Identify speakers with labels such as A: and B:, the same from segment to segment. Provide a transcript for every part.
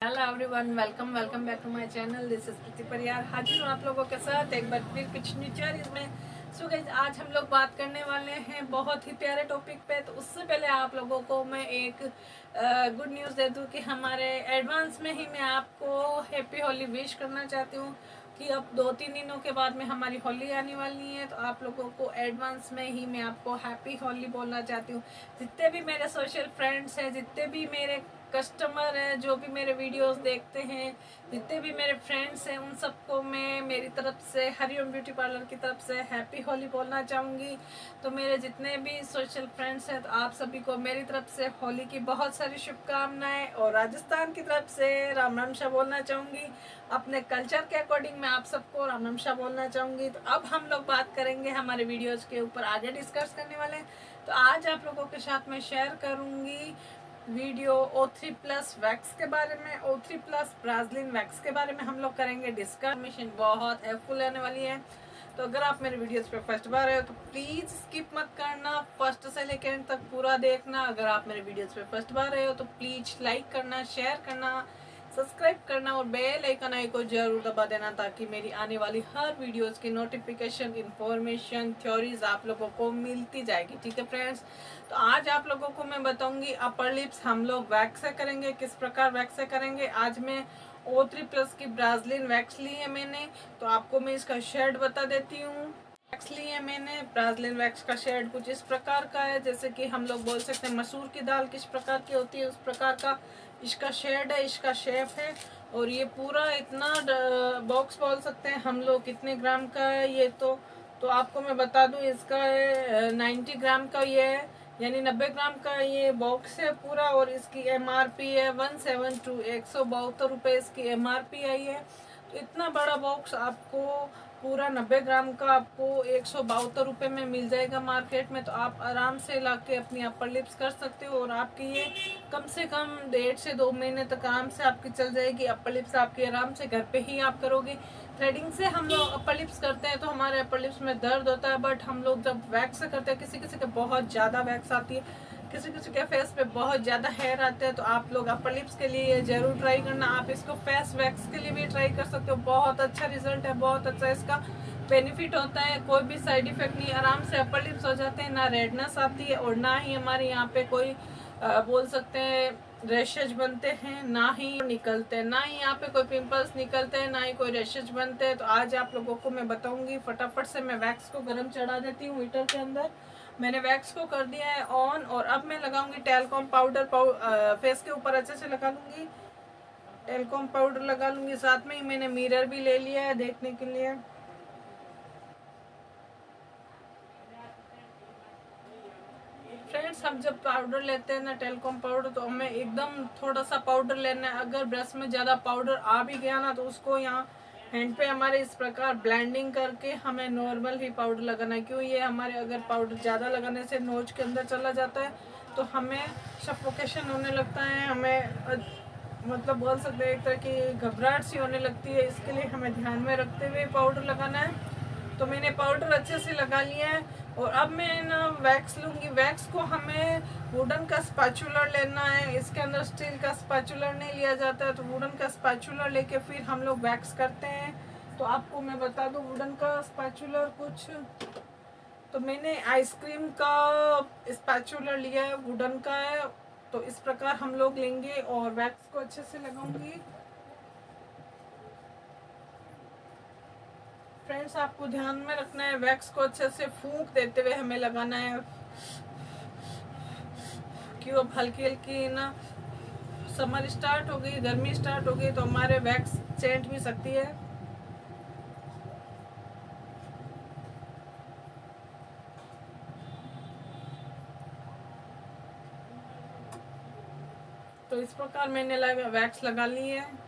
A: Hello everyone, welcome back to my channel. This is Preeti Pariyar, हाजिर हूँ आप लोगों के साथ एक बार फिर कुछ न्यूचर में। सो गाइस, आज हम लोग बात करने वाले हैं बहुत ही प्यारे टॉपिक पे। तो उससे पहले आप लोगों को मैं एक गुड न्यूज़ दे दूँ कि हमारे एडवांस में ही मैं आपको हैप्पी होली विश करना चाहती हूँ कि अब 2-3 दिनों के बाद में हमारी होली आने वाली है। तो आप लोगों को एडवांस में ही मैं आपको हैप्पी होली बोलना चाहती हूँ। जितने भी मेरे सोशल फ्रेंड्स हैं, जितने भी मेरे कस्टमर हैं, जो भी मेरे वीडियोस देखते हैं, जितने भी मेरे फ्रेंड्स हैं, उन सबको मैं मेरी तरफ से हरिओम ब्यूटी पार्लर की तरफ से हैप्पी होली बोलना चाहूँगी। तो मेरे जितने भी सोशल फ्रेंड्स हैं, तो आप सभी को मेरी तरफ से होली की बहुत सारी शुभकामनाएं। और राजस्थान की तरफ से राम राम शाह बोलना चाहूँगी। अपने कल्चर के अकॉर्डिंग मैं आप सबको राम राम शाह बोलना चाहूँगी। तो अब हम लोग बात करेंगे हमारे वीडियोज़ के ऊपर, आगे डिस्कस करने वाले हैं। तो आज आप लोगों के साथ मैं शेयर करूँगी वीडियो O3+ वैक्स के बारे में, O3+ ब्राज़ीलियन वैक्स के बारे में हम लोग करेंगे डिस्कस। मिशन बहुत हेल्पफुल रहने वाली है। तो अगर आप मेरे वीडियोस पे फर्स्ट बार आए हो तो प्लीज़ स्किप मत करना, फर्स्ट से लेकर एंड तक पूरा देखना। अगर आप मेरे वीडियोस पे फर्स्ट बार आए हो तो प्लीज़ लाइक करना, शेयर करना, सब्सक्राइब करना और बेल आइकन आई को जरूर दबा देना, ताकि मेरी आने वाली हर वीडियोस की नोटिफिकेशन, इंफॉर्मेशन, थ्योरीज आप लोगों को मिलती जाएगी। ठीक है फ्रेंड्स, तो आज आप लोगों को मैं बताऊंगी अपर लिप्स हम लोग वैक्स से करेंगे, किस प्रकार वैक्स से करेंगे। आज मैं O3+ की ब्राज़ीलियन वैक्स ली है मैंने, तो आपको मैं इसका शेड बता देती हूँ। वैक्स ली है मैंने, ब्राज़ीलियन वैक्स का शेड कुछ इस प्रकार का है, जैसे कि हम लोग बोल सकते हैं मसूर की दाल किस प्रकार की होती है उस प्रकार का इसका शेड है, इसका शेप है। और ये पूरा इतना बॉक्स बोल सकते हैं हम लोग कितने ग्राम का है ये। तो आपको मैं बता दूं, इसका है 90 ग्राम का ये है, यानी 90 ग्राम का ये बॉक्स है पूरा। और इसकी MRP है 172, 172 रुपये इसकी MRP आई है। तो इतना बड़ा बॉक्स आपको पूरा 90 ग्राम का आपको 172 रुपये में मिल जाएगा मार्केट में। तो आप आराम से ला के अपनी अपर लिप्स कर सकते हो, और आपकी ये कम से कम 1.5 से 2 महीने तक आराम से आपकी चल जाएगी। अपर लिप्स आपकी आराम से घर पे ही आप करोगे। थ्रेडिंग से हम लोग अपर लिप्स करते हैं तो हमारे अपर लिप्स में दर्द होता है, बट हम लोग जब वैक्स से करते हैं, किसी किसी के बहुत ज़्यादा वैक्स आती है, किसी किसी के फेस पे बहुत ज़्यादा हेयर आते हैं। तो आप लोग अपर लिप्स के लिए ज़रूर ट्राई करना। आप इसको फेस वैक्स के लिए भी ट्राई कर सकते हो, बहुत अच्छा रिजल्ट है, बहुत अच्छा इसका बेनिफिट होता है, कोई भी साइड इफेक्ट नहीं। आराम से अपर लिप्स हो जाते हैं, ना रेडनेस आती है और ना ही हमारे यहाँ पे कोई बोल सकते हैं रैशेज बनते हैं, ना ही निकलते हैं, ना ही यहाँ पे कोई पिंपल्स निकलते हैं, ना ही कोई रैशेज बनते हैं। तो आज आप लोगों को मैं बताऊंगी। फटाफट से मैं वैक्स को गर्म चढ़ा देती हूँ हीटर के अंदर। मैंने वैक्स को कर दिया है ऑन, और अब मैं लगाऊंगी टेलकॉम पाउडर। फेस के ऊपर अच्छे से लगा लूंगी, टेलकॉम पाउडर लगा लूंगी। साथ में ही मैंने मिरर भी ले लिया है देखने के लिए। फ्रेंड्स, हम जब पाउडर लेते हैं ना, टेलकॉम पाउडर, तो हमें एकदम थोड़ा सा पाउडर लेना है। अगर ब्रश में ज़्यादा पाउडर आ भी गया ना, तो उसको यहाँ हैंड पे हमारे इस प्रकार ब्लेंडिंग करके हमें नॉर्मल ही पाउडर लगाना है। क्यों, ये हमारे अगर पाउडर ज़्यादा लगाने से नोज के अंदर चला जाता है तो हमें सफोकेशन होने लगता है, हमें मतलब बोल सकते हैं एक तरह की घबराहट सी होने लगती है। इसके लिए हमें ध्यान में रखते हुए पाउडर लगाना है। तो मैंने पाउडर अच्छे से लगा लिया है, और अब मैं ना वैक्स लूँगी। वैक्स को हमें वुडन का स्पैचुलर लेना है, इसके अंदर स्टील का स्पैचुलर नहीं लिया जाता है। तो वुडन का स्पैचुलर लेके फिर हम लोग वैक्स करते हैं। तो आपको मैं बता दूँ वुडन का स्पैचुलर कुछ, तो मैंने आइसक्रीम का स्पैचुलर लिया है, वुडन का है। तो इस प्रकार हम लोग लेंगे और वैक्स को अच्छे से लगाऊंगी। फ्रेंड्स, आपको ध्यान में रखना है, वैक्स को अच्छे से फूंक देते हुए हमें लगाना है। क्यों, अब हल्की हल्की ना समर स्टार्ट हो गई, गर्मी स्टार्ट हो गई, तो हमारे वैक्स चेंट भी सकती है। तो इस प्रकार मैंने वैक्स लगा ली है।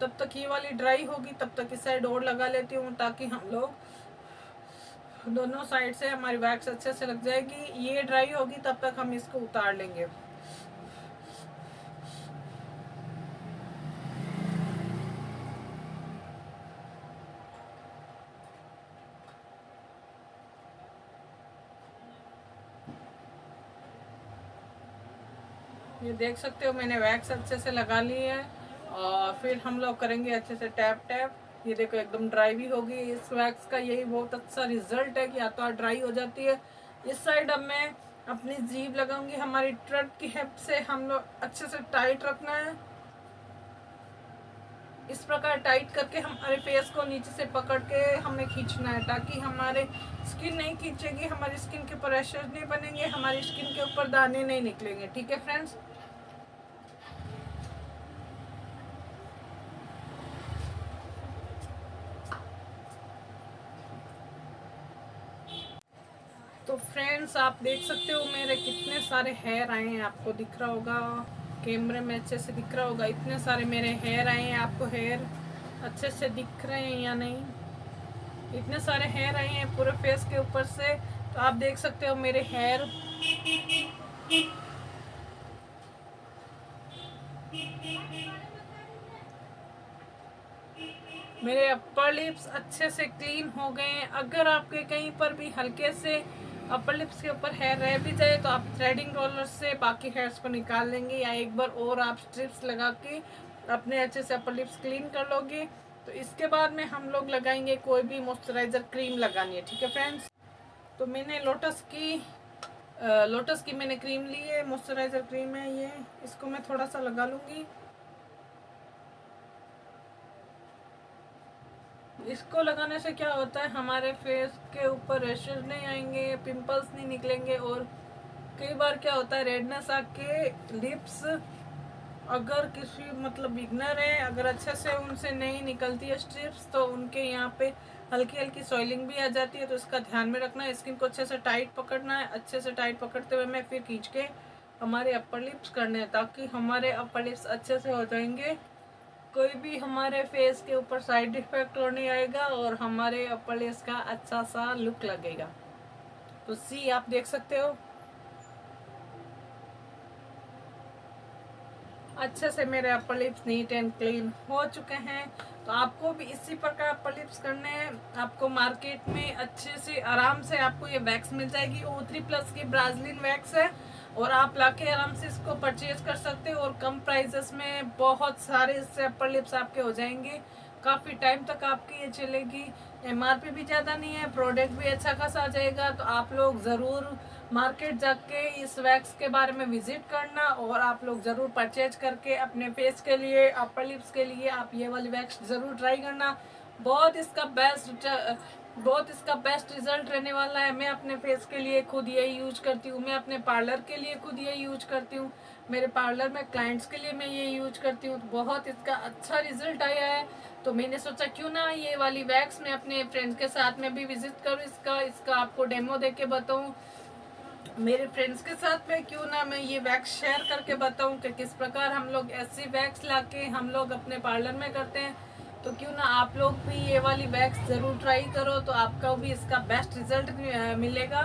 A: तब तक ये वाली ड्राई होगी, तब तक इस साइड और लगा लेती हूँ, ताकि हम लोग दोनों साइड से हमारी वैक्स अच्छे से लग जाएगी। ये ड्राई होगी तब तक हम इसको उतार लेंगे। ये देख सकते हो मैंने वैक्स अच्छे से लगा ली है और फिर हम लोग करेंगे अच्छे से टैप टैप। ये देखो एकदम ड्राई भी होगी। इस वैक्स का यही बहुत अच्छा रिजल्ट है कि या तो ड्राई हो जाती है। इस साइड अब मैं अपनी जीभ लगाऊंगी। हमारी ट्रक की हेल्प से हम लोग अच्छे से टाइट रखना है। इस प्रकार टाइट करके हमारे फेस को नीचे से पकड़ के हमें खींचना है, ताकि हमारे स्किन नहीं खींचेगी, हमारी स्किन के ऊपर रैशेज नहीं बनेंगे, हमारी स्किन के ऊपर दाने नहीं निकलेंगे। ठीक है फ्रेंड्स। तो फ्रेंड्स आप देख सकते हो मेरे कितने सारे हेयर आए हैं। आपको दिख रहा होगा, कैमरे में अच्छे से दिख रहा होगा। इतने सारे मेरे हेयर आए हैं। आपको हेयर अच्छे से दिख रहे हैं या नहीं? इतने सारे हेयर आए हैं पूरे फेस के ऊपर से। तो आप देख सकते हो मेरे हेयर। मेरे अपर लिप्स अच्छे से क्लीन हो गए हैं। अगर आपके कहीं पर भी हल्के से अपर लिप्स के ऊपर हेयर रह भी जाए तो आप थ्रेडिंग रोलर से बाकी हेयर्स को निकाल लेंगे, या एक बार और आप स्ट्रिप्स लगा के अपने अच्छे से अपर लिप्स क्लीन कर लोगे। तो इसके बाद में हम लोग लगाएंगे कोई भी मॉइस्चराइजर क्रीम लगानी है। ठीक है फ्रेंड्स। तो मैंने लोटस की मैंने क्रीम ली है, मॉइस्चराइजर क्रीम है ये। इसको मैं थोड़ा सा लगा लूँगी। इसको लगाने से क्या होता है, हमारे फेस के ऊपर रैशेज नहीं आएंगे, पिंपल्स नहीं निकलेंगे। और कई बार क्या होता है, रेडनेस आके लिप्स अगर किसी मतलब बिगनर है, अगर अच्छे से उनसे नहीं निकलती है स्ट्रिप्स, तो उनके यहाँ पे हल्की हल्की सॉइलिंग भी आ जाती है। तो इसका ध्यान में रखना है। स्किन को अच्छे से टाइट पकड़ना है। अच्छे से टाइट पकड़ते हुए मैं फिर खींच के हमारे अपर लिप्स करने हैं, ताकि हमारे अपर लिप्स अच्छे से हो जाएंगे। कोई भी हमारे फेस के ऊपर साइड इफेक्ट और नहीं आएगा और हमारे अपर लिप्स का अच्छा सा लुक लगेगा। तो सी आप देख सकते हो अच्छे से मेरे upper lips neat and clean हो चुके हैं। तो आपको भी इसी प्रकार अपर लिप्स करने हैं। आपको मार्केट में अच्छे से आराम से आपको ये वैक्स मिल जाएगी। O3+ की ब्राज़िलियन वैक्स है और आप लाके आराम से इसको परचेज कर सकते हो और कम प्राइजेस में बहुत सारे इससे अपर लिप्स आपके हो जाएंगे। काफ़ी टाइम तक आपकी ये चलेगी। MRP भी ज़्यादा नहीं है, प्रोडक्ट भी अच्छा खासा आ जाएगा। तो आप लोग ज़रूर मार्केट जाके इस वैक्स के बारे में विजिट करना और आप लोग ज़रूर परचेज करके अपने फेस के लिए, अपर लिप्स के लिए आप ये वाली वैक्स ज़रूर ट्राई करना। बहुत इसका बेस्ट रिजल्ट रहने वाला है। मैं अपने फेस के लिए खुद यही यूज करती हूँ। मैं अपने पार्लर के लिए खुद यही यूज करती हूँ। मेरे पार्लर में क्लाइंट्स के लिए मैं ये यूज करती हूँ। बहुत इसका अच्छा रिजल्ट आया है। तो मैंने सोचा क्यों ना ये वाली वैक्स मैं अपने फ्रेंड्स के साथ में भी विजिट करूँ, इसका आपको डेमो दे के बताऊँ। मेरे फ्रेंड्स के साथ में क्यों ना मैं ये वैक्स शेयर करके बताऊं कि किस प्रकार हम लोग ऐसी वैक्स लाके हम लोग अपने पार्लर में करते हैं। तो क्यों ना आप लोग भी ये वाली वैक्स ज़रूर ट्राई करो, तो आपका भी इसका बेस्ट रिजल्ट मिलेगा।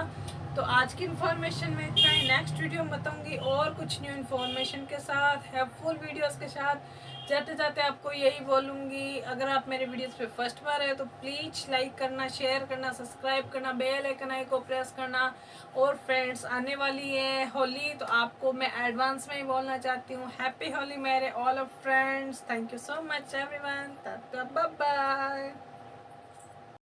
A: तो आज की इन्फॉर्मेशन में इतना ही। नेक्स्ट वीडियो में बताऊंगी और कुछ न्यू इन्फॉर्मेशन के साथ, हेल्पफुल वीडियोस के साथ। जाते जाते आपको यही बोलूँगी, अगर आप मेरे वीडियोस पे फर्स्ट बार है तो प्लीज़ लाइक करना, शेयर करना, सब्सक्राइब करना, बेल आइकन को प्रेस करना। और फ्रेंड्स आने वाली है होली, तो आपको मैं एडवांस में ही बोलना चाहती हूँ हैप्पी होली मेरे all of friends. Thank you so much everyone. Bye bye.